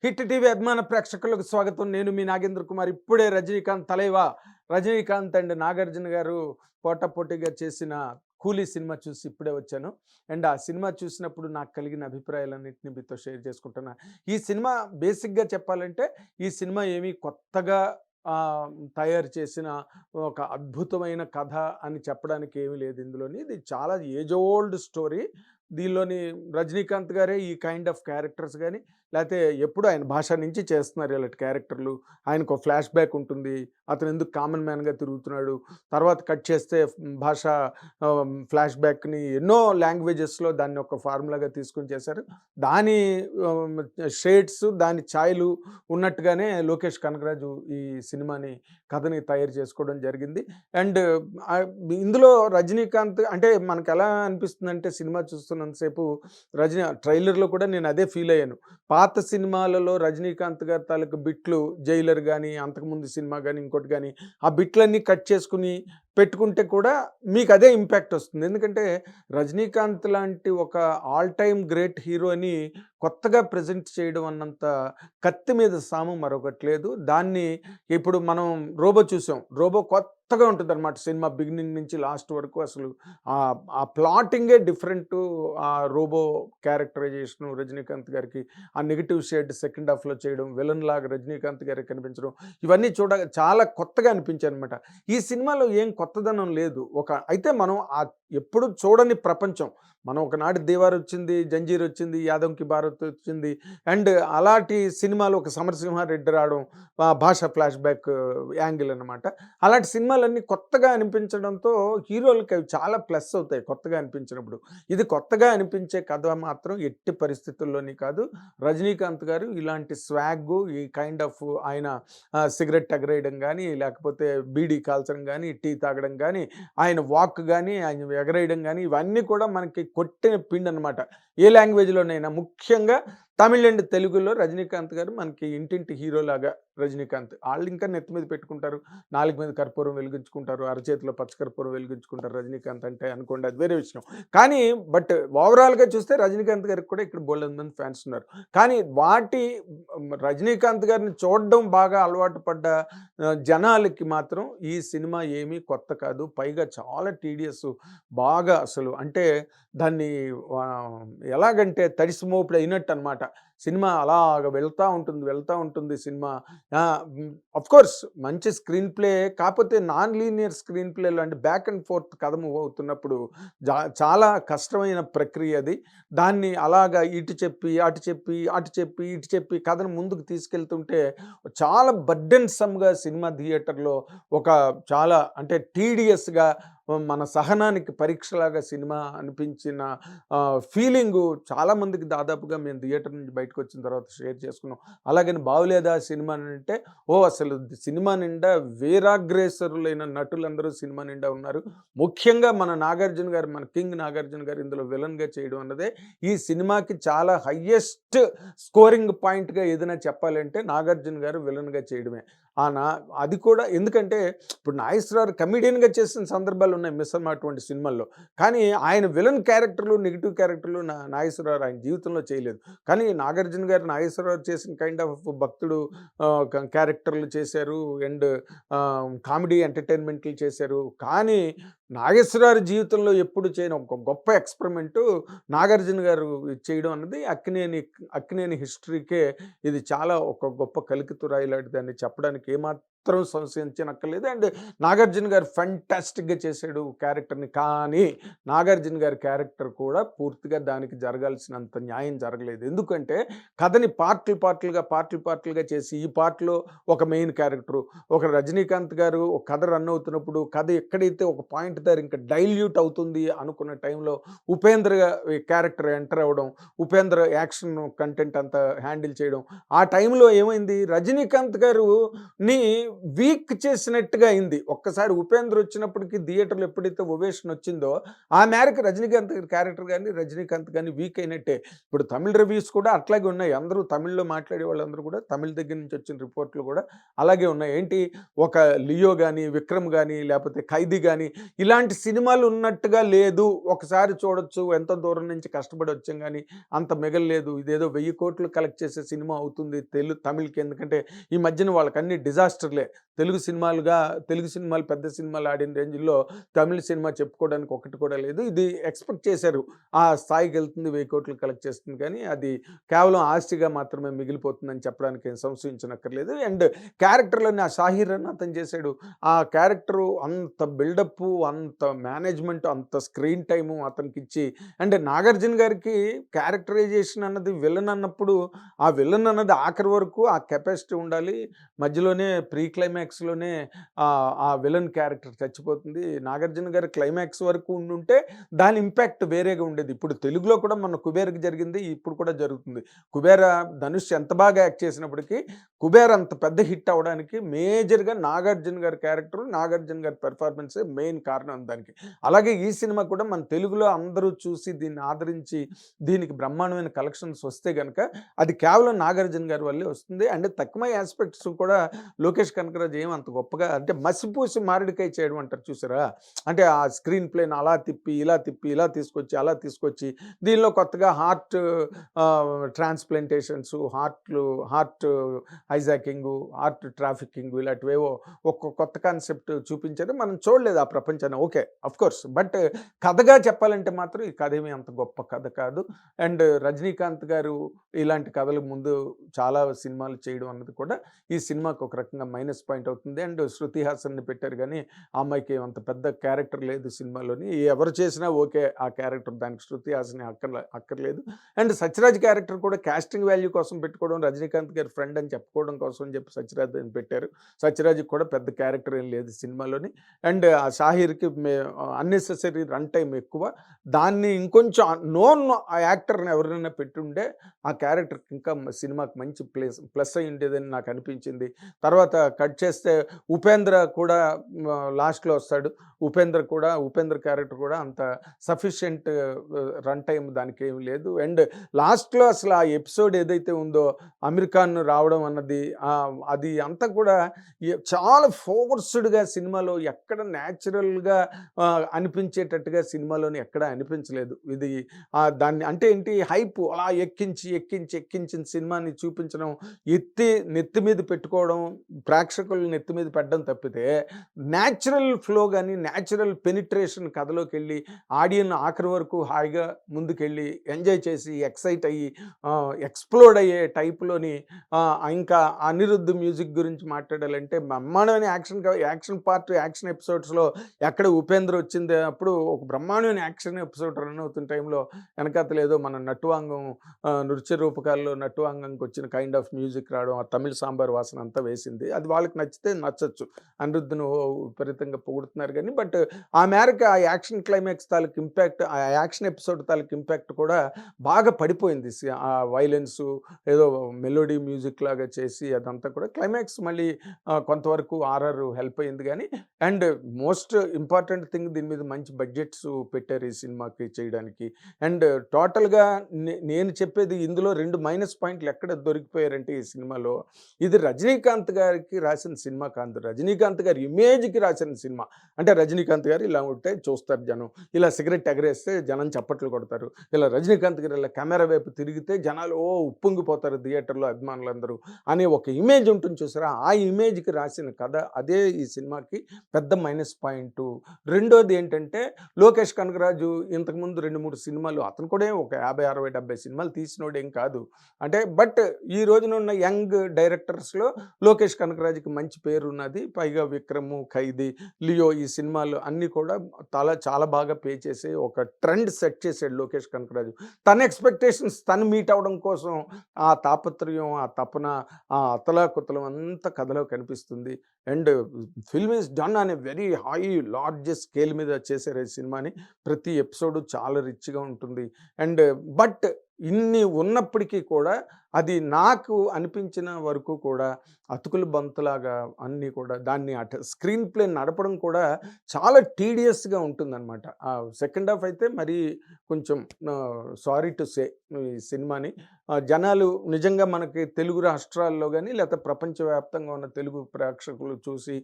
Hit TV అభిమాన ప్రేక్షకులకు స్వాగతం. నేను మీ నాగేంద్ర కుమార్. ఇప్పుడే రజనీకాంత్ తలైవా రజనీకాంత్ అండ్ నాగార్జున గారు పోటాపోటీగా చేసిన 'కూలీ' సినిమా చూసి ఇప్పుడే వచ్చాను. అండ్ ఆ సినిమా చూసినప్పుడు నాకు కలిగిన అభిప్రాయాలన్నింటిని మీతో షేర్ చేసుకుంటున్నా. ఈ సినిమా బేసిక్‌గా చెప్పాలంటే ఈ సినిమా ఏమీ కొత్తగా తయారు చేసిన ఒక అద్భుతమైన కథ అని చెప్పడానికి ఏమీ లేదు ఇందులోని. ఇది చాలా ఏజ్ ఓల్డ్ స్టోరీ. దీనిలోని రజనీకాంత్ గారే ఈ కైండ్ ఆఫ్ క్యారెక్టర్స్ గాని, లేతే ఎప్పుడు ఆయన భాష నుంచి చేస్తున్నారు ఇలాంటి క్యారెక్టర్లు. ఆయనకో ఫ్లాష్ బ్యాక్ ఉంటుంది. అతను ఎందుకు కామన్ మ్యాన్‌గా తిరుగుతున్నాడు. తర్వాత కట్ చేస్తే భాష ఫ్లాష్ బ్యాక్‌ని ఎన్నో లాంగ్వేజెస్‌లో దాన్ని ఒక ఫార్ములాగా తీసుకొని చేశారు. దాని ఆహ్, షేడ్స్, దాని ఛాయలు ఉన్నట్టుగానే లోకేష్ కనగరాజు ఈ సినిమాని, కథని తయారు చేసుకోవడం జరిగింది. అండ్ ఆహ్, ఇందులో రజనీకాంత్ అంటే మనకెలా అనిపిస్తుందంటే సినిమా చూస్తున్నంత సేపు ట్రైలర్‌లో కూడా నేను అదే ఫీల్ అయ్యాను. పాత సినిమాలలో రజనీకాంత్ గారి తాలూకు బిట్లు 'జైలర్' గాని, అంతకుముందు సినిమా గాని, ఇంకోటి గాని ఆ బిట్లన్నీ కట్ చేసుకొని పెట్టుకుంటే కూడా మీకదే ఇంపాక్ట్ వస్తుంది. ఎందుకంటే రజనీకాంత్ లాంటి ఒక ఆల్ టైమ్ గ్రేట్ హీరోని కొత్తగా ప్రెజెంట్ చేయడం అన్నంత కత్తి మీద సాము మరొకటి లేదు. దాన్ని ఇప్పుడు మనం 'రోబో' చూసాం. 'రోబో' కొత్తగా ఉంటుందన్నమాట సినిమా బిగినింగ్ నుంచి లాస్ట్ వరకు. అసలు ఆ ప్లాటింగే డిఫరెంటు. ఆ 'రోబో' క్యారెక్టరైజేషను రజనీకాంత్ గారికి ఆ నెగెటివ్ షేడ్ సెకండ్ హాఫ్‌లో చేయడం, విలన్ లాగా రజనీకాంత్ గారికి కనిపించడం, ఇవన్నీ చాలా కొత్తగా అనిపించాయన్నమాట. ఈ సినిమాలో ఏం కొత్తదనం లేదు. అయితే మనం ఎప్పుడు చూడని ప్రపంచం. మనం ఒకనాడు 'దీవార్' వచ్చింది, 'జంజీర్' వచ్చింది, 'యాదవ్ కి భారత్' వచ్చింది. అండ్ అలాంటి సినిమాలు ఒక 'సమరసింహారెడ్డి' రావడం, భాష ఫ్లాష్ బ్యాక్ యాంగిల్ అనమాట. అలాంటి సినిమాలన్నీ కొత్తగా అనిపించడంతో హీరోలకి అవి చాలా ప్లస్ అవుతాయి కొత్తగా అనిపించినప్పుడు. ఇది కొత్తగా అనిపించే కథ మాత్రం ఎట్టి పరిస్థితుల్లోని కాదు. రజనీకాంత్ గారు ఇలాంటి స్వాగు, ఈ కైండ్ ఆఫ్ ఆయన సిగరెట్ ఎగరేయడం గానీ, లేకపోతే బీడీ కాల్చడం గానీ, టీ తాగడం గానీ, ఆయన వాక్ గానీ, ఆయన ఎగరేయడం గానీ, ఇవన్నీ కూడా మనకి కొట్టిన పిండనమాట. ఏ లాంగ్వేజ్‌లోనైనా. ముఖ్యంగా తమిళ్ అండ్ తెలుగులో రజనీకాంత్ గారు మనకి ఇంటింటి హీరోలాగా రజనీకాంత్. ఆళ్ళింకా నెత్తి మీద పెట్టుకుంటారు. నాలుక మీద కర్పూరం వెలిగించుకుంటారు. అరచేతిలో పచ్చకర్పూరం వెలిగించుకుంటారు రజనీకాంత్ అంటే అనుకోండి, అది వేరే విషయం. కానీ ఓవరాల్‌గా చూస్తే రజనీకాంత్ గారికి కూడా ఇక్కడ బోలెడు మంది ఫ్యాన్స్ ఉన్నారు. కానీ రజనీకాంత్ గారిని చూడడం బాగా అలవాటు పడ్డ జనాలకి మాత్రం ఈ సినిమా ఏమీ కొత్త కాదు. పైగా చాలా టీడీఎస్, బాగా అసలు అంటే దాన్ని ఎలాగంటే తడిసి మోపుడు అయినట్టనమాట. సినిమా అలాగ వెళ్తా ఉంటుంది సినిమా. ఆఫ్‌కోర్స్ మంచి స్క్రీన్ ప్లే, కాపోతే నాన్ లీనియర్ స్క్రీన్ ప్లేలో అంటే బ్యాక్ అండ్ ఫోర్త్ కథ మూవ్ అవుతున్నప్పుడు చాలా కష్టమైన ప్రక్రియ అది. దాన్ని అలాగా ఇటు చెప్పి, అటు చెప్పి, అటు చెప్పి, ఇటు చెప్పి కథను ముందుకు తీసుకెళ్తుంటే చాలా బర్డెన్‌సమ్‌గా సినిమా థియేటర్‌లో ఒక చాలా అంటే టీడీయస్‌గా మన సహనానికి పరీక్షలాగా సినిమా అనిపించిన ఫీలింగు చాలామందికి దాదాపుగా మేము థియేటర్ నుంచి బయటకొచ్చిన తర్వాత షేర్ చేసుకున్నాం. అలాగని 'బావులేదా' సినిమా అంటే అసలు సినిమా నిండా వీరాగ్రేసరులైన నటులందరూ సినిమా నిండా ఉన్నారు. ముఖ్యంగా మన 'నాగార్జున' గారు, మన కింగ్ 'నాగార్జున' గారు ఇందులో విలన్‌గా చేయడం అన్నదే ఈ సినిమాకి చాలా హైయెస్ట్ స్కోరింగ్ పాయింట్‌గా ఏదైనా చెప్పాలంటే 'నాగార్జున' గారు విలన్‌గా చేయడమే. ఆ నా అది కూడా ఎందుకంటే ఇప్పుడు 'నాగేశ్వరరావు' కమెడియన్‌గా చేసిన సందర్భాలున్నాయి 'మిస్సమ్మ' అటువంటి సినిమాల్లో. కానీ ఆయన విలన్ క్యారెక్టర్‌లు, నెగెటివ్ క్యారెక్టర్‌లు నాగేశ్వరరావు ఆయన జీవితంలో చేయలేదు. కానీ 'నాగార్జున' గారు నాగేశ్వరరావు చేసిన కైండ్ ఆఫ్ భక్తుడు క్యారెక్టర్‌లు చేశారు. అండ్ కామెడీ ఎంటర్‌టైన్‌మెంట్లు చేశారు. కానీ నాగేశ్వరరావు జీవితంలో ఎప్పుడు చేయని ఒక గొప్ప ఎక్స్‌పెరిమెంటు 'నాగార్జున' గారు చేయడం అన్నది అక్కినేని హిస్టరీకే ఇది చాలా ఒక గొప్ప కలికితురాయి లాంటిదని చెప్పడానికి ఏమాత్రం సంశయించనక్కర్లేదు. అండ్ 'నాగార్జున' గారు ఫెంటాస్టిక్‌గా చేశాడు క్యారెక్టర్‌ని. కానీ 'నాగార్జున' గారి క్యారెక్టర్ కూడా పూర్తిగా దానికి జరగాల్సినంత న్యాయం జరగలేదు. ఎందుకంటే కథని పార్ట్‌లుగా చేసి ఈ పార్ట్‌లో ఒక మెయిన్ క్యారెక్టరు, ఒక 'రజనీకాంత్' గారు ఒక కథ రన్ అవుతున్నప్పుడు కథ ఎక్కడైతే ఒక పాయింట్ దగ్గర ఇంకా డైల్యూట్ అవుతుంది అనుకున్న టైంలో ఉపేంద్ర క్యారెక్టర్ ఎంటర్ అవ్వడం, ఉపేంద్ర యాక్షన్ కంటెంట్ అంతా హ్యాండిల్ చేయడం. ఆ టైంలో ఏమైంది, రజనీకాంత్ గారుని వీక్ చేసినట్టుగా అయింది. ఒక్కసారి 'ఉపేంద్ర' వచ్చినప్పటికి థియేటర్‌లో ఎప్పుడైతే ఓవేషన్ వచ్చిందో, ఆ మేరకు రజనీకాంత్ గారి క్యారెక్టర్ గాని, రజనీకాంత్ గాని వీక్ అయినట్టే. ఇప్పుడు తమిళ్ రివ్యూస్ కూడా అట్లాగే ఉన్నాయి. అందరూ తమిళ్‌లో మాట్లాడే వాళ్ళందరూ కూడా తమిళ్ దగ్గర నుంచి వచ్చిన రిపోర్ట్‌లు కూడా అలాగే ఉన్నాయి. ఏంటి, ఒక 'లియో' గాని, 'విక్రమ్' గాని, లేపోతే 'ఖైదీ' గాని ఇలాంటి సినిమాలు ఉన్నట్టుగా లేదు. ఒకసారి చూడొచ్చు. ఎంతో దూరం నుంచి కష్టపడి వచ్చాం గానీ అంత మిగల్లేదు. ఇదేదో 1000 కోట్లు కలెక్ట్ చేసే సినిమా అవుతుంది తమిళ్‌కి. ఎందుకంటే ఈ మధ్యన వాళ్ళకన్నీ డిజాస్టర్‌లే. తెలుగు సినిమాలు పెద్ద సినిమాలు ఆడిన రేంజ్‌లో తమిళ్ సినిమా చెప్పుకోవడానికి ఒకటి కూడా లేదు. ఇది ఎక్స్‌పెక్ట్ చేశారు. ఆ స్థాయికెళ్తుంది, 1000 కోట్లు కలెక్ట్ చేస్తుంది కానీ అది కేవలం ఆస్తిగా మాత్రమే మిగిలిపోతుందని చెప్పడానికి ఏం సంశయించనక్కర్లేదు. అండ్ క్యారెక్టర్‌లోని ఆ 'షాహీర్' అని అతను చేశాడు. ఆ క్యారెక్టరు అంత బిల్డప్పు, అంత మేనేజ్‌మెంట్, అంత స్క్రీన్ టైము అతనికిచ్చి, అంటే 'నాగార్జున' గారికి క్యారెక్టరైజేషన్ అన్నది విలన్ అన్నప్పుడు, ఆ విలన్ అన్నది ఆఖరి వరకు ఆ కెపాసిటీ ఉండాలి. మధ్యలోనే ప్రీ క్లైమాక్స్‌లోనే ఆ విలన్ క్యారెక్టర్ చచ్చిపోతుంది. 'నాగార్జున' గారి క్లైమాక్స్ వరకు ఉండుంటే దాని ఇంపాక్ట్ వేరేగా ఉండేది. ఇప్పుడు తెలుగులో కూడా మొన్న 'కుబేర్‌కి' జరిగింది. ఇప్పుడు కూడా జరుగుతుంది. 'కుబేర' ధనుష్ ఎంత బాగా యాక్ట్ చేసినప్పటికీ 'కుబేర్' అంత పెద్ద హిట్ అవ్వడానికి మేజర్‌గా 'నాగార్జున' గారి క్యారెక్టర్, 'నాగార్జున' గారి పెర్ఫార్మన్సే మెయిన్ కారణం దానికి. అలాగే ఈ సినిమా కూడా మన తెలుగులో అందరూ చూసి దీన్ని ఆదరించి దీనికి బ్రహ్మాండమైన కలెక్షన్స్ వస్తే గనక అది కేవలం 'నాగార్జున' గారి వల్లే వస్తుంది. అండ్ తక్కువ యాస్పెక్ట్స్ కూడా లోకేష్ కనకరాజు ఏమి అంత గొప్పగా, అంటే మసిపూసి మారేడుకాయ చేయడం అంటారు చూసారా? అంటే ఆ స్క్రీన్ ప్లేని అలా తిప్పి, ఇలా తిప్పి, ఇలా తీసుకొచ్చి, అలా తీసుకొచ్చి దీనిలో కొత్తగా హార్ట్ ట్రాన్స్‌ప్లాంటేషన్స్, హార్ట్ హైజాకింగు, హార్ట్ ట్రాఫికింగు ఇలాంటివేవో కొత్త కాన్సెప్ట్ చూపించారు. మనం చూడలేదు ఆ ప్రపంచాన్ని. ఓకే. ఆఫ్‌కోర్స్. బట్ కథగా చెప్పాలంటే మాత్రం ఈ కథ ఏమి అంత గొప్ప కథ కాదు. అండ్ రజనీకాంత్ గారు ఇలాంటి కథలు ముందు చాలా సినిమాలు చేయడం అన్నది కూడా ఈ సినిమాకి ఒక రకంగా మైనస్ పాయింట్ అవుతుంది. అండ్ శృతి హాసన్‌ని పెట్టారు గానీ, ఆ అమ్మాయికి అంత పెద్ద క్యారెక్టర్ లేదు సినిమాలోని. ఎవరు చేసినా ఓకే ఆ క్యారెక్టర్, దానికి శృతి హాసన్ అక్కర్లేదు. అండ్ సత్యరాజ్ క్యారెక్టర్ కూడా కాస్టింగ్ వాల్యూ కోసం పెట్టుకోవడం, రజనీకాంత్ గారి ఫ్రెండ్ అని చెప్పుకోవడం కోసం అని చెప్పి సత్యరాజ్‌ని పెట్టారు. సత్యరాజ్‌కి కూడా పెద్ద క్యారెక్టర్ ఏం లేదు సినిమాలోని. అండ్ ఆ 'షాహీర్‌కి' అన్నెసెసరీ రన్ టైమ్ ఎక్కువ. దాన్ని ఇంకొంచెం ఆ యాక్టర్‌ని ఎవరినైనా పెట్టుంటే ఆ క్యారెక్టర్‌కి ఇంకా సినిమాకి మంచి ప్లస్ అయ్యి ఉండేదని నాకు అనిపించింది. తర్వాత కట్ చేస్తే 'ఉపేంద్ర' కూడా లాస్ట్‌లో వస్తాడు. 'ఉపేంద్ర' క్యారెక్టర్ కూడా అంత సఫిషియెంట్ రన్ టైమ్ దానికేమి లేదు. అండ్ లాస్ట్‌లో అసలు ఆ ఎపిసోడ్ ఏదైతే ఉందో, అమీర్ ఖాన్ రావడం అన్నది అది అంతా కూడా చాలా ఫోర్స్‌డ్‌గా సినిమాలో ఎక్కడ న్యాచురల్‌గా అనిపించేటట్టుగా సినిమాలోని ఎక్కడా అనిపించలేదు. ఇది దాన్ని అంటే ఏంటి, హైప్ అలా ఎక్కించిన సినిమాని చూపించడం, నెత్తి మీద పెట్టుకోవడం, ప్రేక్షకులు నెత్తి మీద పెట్టడం తప్పితే న్యాచురల్ ఫ్లో గాని, న్యాచురల్ పెనిట్రేషన్ కథలోకెళ్ళి ఆడియన్ ఆఖరి వరకు హాయిగా ముందుకెళ్ళి ఎంజాయ్ చేసి ఎక్సైట్ అయ్యి ఎక్స్‌ప్లోడ్ అయ్యే టైప్‌లోని ఇంకా అనిరుద్ మ్యూజిక్ గురించి మాట్లాడాలంటే బ్రహ్మాండమైన యాక్షన్ ఎపిసోడ్స్‌లో ఎక్కడ 'ఉపేంద్ర' వచ్చింది అప్పుడు ఒక బ్రహ్మాండమైన యాక్షన్ ఎపిసోడ్ రన్ అవుతున్న టైంలో వెనకాతలేదో మన నటువాంగం నృత్య రూపకాల్లో నటువాంగంకి వచ్చిన కైండ్ ఆఫ్ మ్యూజిక్ రావడం, ఆ తమిళ్ సాంబార్ వాసన అంతా వేసింది. అది వాళ్ళకి నచ్చితే నచ్చొచ్చు. అనిరుద్‌ను విపరీతంగా పొగుడుతున్నారు గానీ, బట్ ఆ మేరకు ఆ యాక్షన్ క్లైమాక్స్ తాలూకు ఇంపాక్ట్, ఆ యాక్షన్ ఎపిసోడ్ తాలూకు ఇంపాక్ట్ కూడా బాగా పడిపోయింది. ఆ వైలెన్సు ఏదో మెలోడీ మ్యూజిక్ లాగా చేసి అదంతా కూడా క్లైమాక్స్ మళ్ళీ కొంతవరకు ఆర్ఆర్ హెల్ప్ అయింది గానీ, అండ్ మోస్ట్ ఇంపార్టెంట్ థింగ్ దీని మీద మంచి బడ్జెట్స్ పెట్టారు ఈ సినిమాకి చేయడానికి. అండ్ టోటల్‌గా నేను చెప్పేది ఇందులో 2 మైనస్ పాయింట్లు ఎక్కడ దొరికిపోయారంటే ఈ సినిమాలో, ఇది రజనీకాంత్ గారికి రాసిన సినిమా కాదు. రజనీకాంత్ గారి ఇమేజ్‌కి రాసిన సినిమా. అంటే రజనీకాంత్ గారు ఇలా ఉంటే చూస్తారు జనం. ఇలా సిగరెట్ ఎగరేస్తే జనం చప్పట్లు కొడతారు. ఇలా రజనీకాంత్ గారు ఇలా కెమెరా వైపు తిరిగితే జనాలు ఉప్పొంగిపోతారు థియేటర్‌లో అభిమానులందరూ అనే ఒక ఇమేజ్ ఉంటుంది చూసారా? ఆ ఇమేజ్‌కి రాసిన కథ అదే ఈ సినిమాకి పెద్ద మైనస్ పాయింటు. రెండోది ఏంటంటే, లోకేష్ కనకరాజు ఇంతకుముందు 2, 3 సినిమాలు అతను కూడా ఒక 50, 60, 70 సినిమాలు తీసినోడేం కాదు. అంటే బట్ ఈ రోజునున్న యంగ్ డైరెక్టర్స్‌లో లోకేష్ కనకరాజుకి మంచి పేరున్నది. పైగా 'విక్రమ్', 'ఖైదీ', 'లియో' ఈ సినిమాలు అన్నీ కూడా చాలా బాగా పే చేసి ఒక ట్రెండ్ సెట్ చేసాడు లోకేష్ కనకరాజు. తన ఎక్స్‌పెక్టేషన్స్ తను మీట్ అవ్వడం కోసం ఆ తాపత్రయం, ఆ తపన, ఆ అతలాకుతలం అంతా కథలో కనిపిస్తుంది. అండ్ ఫిల్మ్ ఈస్ డన్ అనే వెరీ హై లార్జెస్ట్ స్కేల్ మీద చేశారు ఈ సినిమాని. ప్రతి ఎపిసోడ్ చాలా రిచ్గా ఉంటుంది. అండ్ బట్ ఇన్ని ఉన్నప్పటికీ కూడా అది నాకు అనిపించిన వరకు కూడా అతుకుల బంతులాగా అన్నీ కూడా దాన్ని స్క్రీన్ ప్లే నడపడం కూడా చాలా టీడియస్గా ఉంటుందన్నమాట. సెకండ్ హాఫ్ అయితే మరి కొంచెం సారీ టు సే ఈ సినిమాని జనాలు నిజంగా మనకి తెలుగు రాష్ట్రాల్లో కానీ లేకపోతే ప్రపంచవ్యాప్తంగా ఉన్న తెలుగు ప్రేక్షకులు చూసి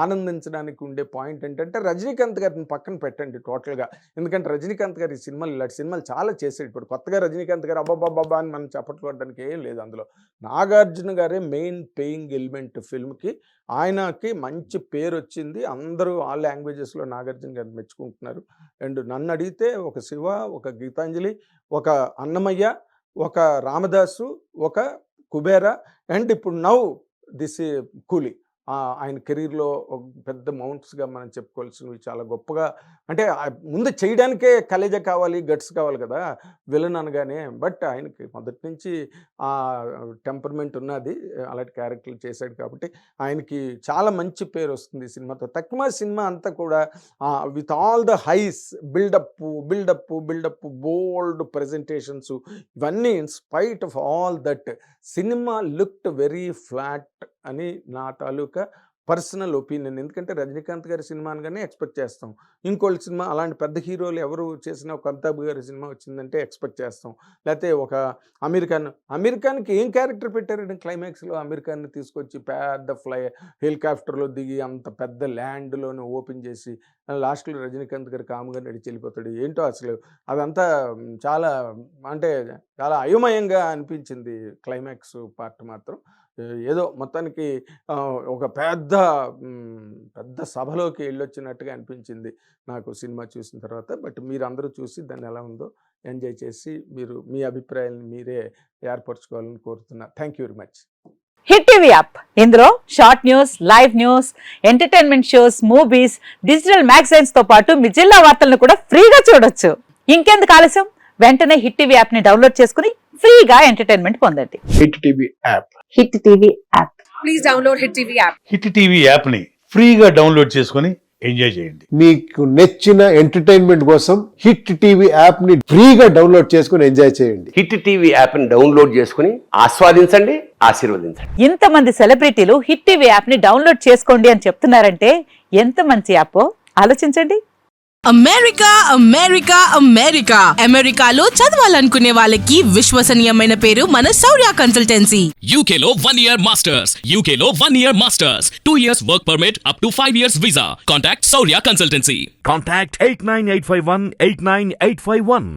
ఆనందించడానికి ఉండే పాయింట్ ఏంటంటే రజనీకాంత్ గారిని పక్కన పెట్టండి టోటల్గా. ఎందుకంటే రజనీకాంత్ గారు ఈ సినిమాలు ఇలాంటి సినిమాలు చాలా చేసాడు. ఇప్పుడు కొత్తగా రజనీకాంత్ గారు అబ్బాబ్బాబ్బా అని మనం చప్పట్లు కొట్టడానికి ఏం లేదు అందులో. నాగార్జున గారే మెయిన్ పేయింగ్ ఎలిమెంట్ ఫిల్మ్కి. ఆయనకి మంచి పేరు వచ్చింది. అందరూ ఆల్ లాంగ్వేజెస్లో నాగార్జున గారిని మెచ్చుకుంటున్నారు. అండ్ నన్ను అడిగితే ఒక శివ, ఒక గీతాంజలి, ఒక అన్నమయ్య, ఒక రామదాసు, ఒక కుబేర అండ్ ఇప్పుడు నౌ దిస్ కూలీ ఆయన కెరీర్లో ఒక పెద్ద మౌంట్స్గా మనం చెప్పుకోవాల్సినవి. చాలా గొప్పగా అంటే ముందు చేయడానికే కలేజ కావాలి, గట్స్ కావాలి కదా విలన్ అనగానే. బట్ ఆయనకి మొదటి నుంచి ఆ టెంపర్మెంట్ ఉన్నది, అలాంటి క్యారెక్టర్లు చేశాడు కాబట్టి ఆయనకి చాలా మంచి పేరు వస్తుంది ఈ సినిమాతో. తక్కువ సినిమా అంతా కూడా with all the hypes, buildup, bold presentations, ఇవన్నీ in spite of all that cinema looked very flat అని నా తాలూకా పర్సనల్ ఒపీనియన్. ఎందుకంటే రజనీకాంత్ గారి సినిమా అనగానే ఎక్స్పెక్ట్ చేస్తాం. ఇంకోళ్ళ సినిమా అలాంటి పెద్ద హీరోలు ఎవరు చేసిన ఒక అమితాబ్ గారి సినిమా వచ్చిందంటే ఎక్స్పెక్ట్ చేస్తాం. లేకపోతే ఒక అమీర్ ఖాన్కి ఏం క్యారెక్టర్ పెట్టారండి క్లైమాక్స్లో? అమీర్ ఖాన్ని తీసుకొచ్చి పెద్ద హెలికాప్టర్లో దిగి అంత పెద్ద ల్యాండ్లోనే ఓపెన్ చేసి లాస్ట్లో రజనీకాంత్ గారు కాముగా నడిచి వెళ్ళిపోతాడు. ఏంటో అసలు అదంతా చాలా అంటే చాలా అయోమయంగా అనిపించింది క్లైమాక్స్ పార్ట్ మాత్రం. ఏదో మొత్తానికి ఒక పెద్ద సభలోకి వెళ్ళొచ్చినట్టుగా అనిపించింది నాకు సినిమా చూసిన తర్వాత. బట్ మీరందరూ చూసి దాన్ని ఎలా ఉందో ఎంజాయ్ చేసి మీరు మీ అభిప్రాయాలను మీరే ఏర్పరచుకోవాలని కోరుతున్నా. Thank you very much. Hit TV app, ఇందులో short news, live news, entertainment shows, movies, digital magazines తో పాటు మీ జిల్లా వార్తలను కూడా ఫ్రీగా చూడొచ్చు. ఇంకెందుకు ఆలస్యం, వెంటనే హిట్ టీవీ యాప్ ని డౌన్లోడ్ చేసుకుని ఫ్రీగా ఎంటర్టైన్మెంట్ పొందండి. Hit TV app. Hit TV app. Please download hit TV app. Hit TV app ని ఫ్రీగా డౌన్లోడ్ చేసుకొని ఎంజాయ్ చేయండి. మీకు నచ్చిన ఎంటర్టైన్మెంట్ కోసం హిట్ టీవీ యాప్ ని ఫ్రీగా డౌన్లోడ్ చేసుకొని ఎంజాయ్ చేయండి. హిట్ టీవీ యాప్ ని డౌన్లోడ్ చేసుకుని ఆస్వాదించండి, ఆశీర్వదించండి. ఇంతమంది సెలబ్రిటీలు హిట్ టీవీ యాప్ ని డౌన్లోడ్ చేసుకోండి అని చెప్తున్నారంటే ఎంత మంచి యాప్ ఆలోచించండి. అమెరికాలో చదవాలనుకునే వాళ్ళకి విశ్వసనీయమైన పేరు మన శౌర్య కన్సల్టెన్సీ. UK లో 1 year masters, UK లో 1 year masters, 2 years work permit up to 5 years visa. Contact Saurya Consultancy. Contact 89851 89851.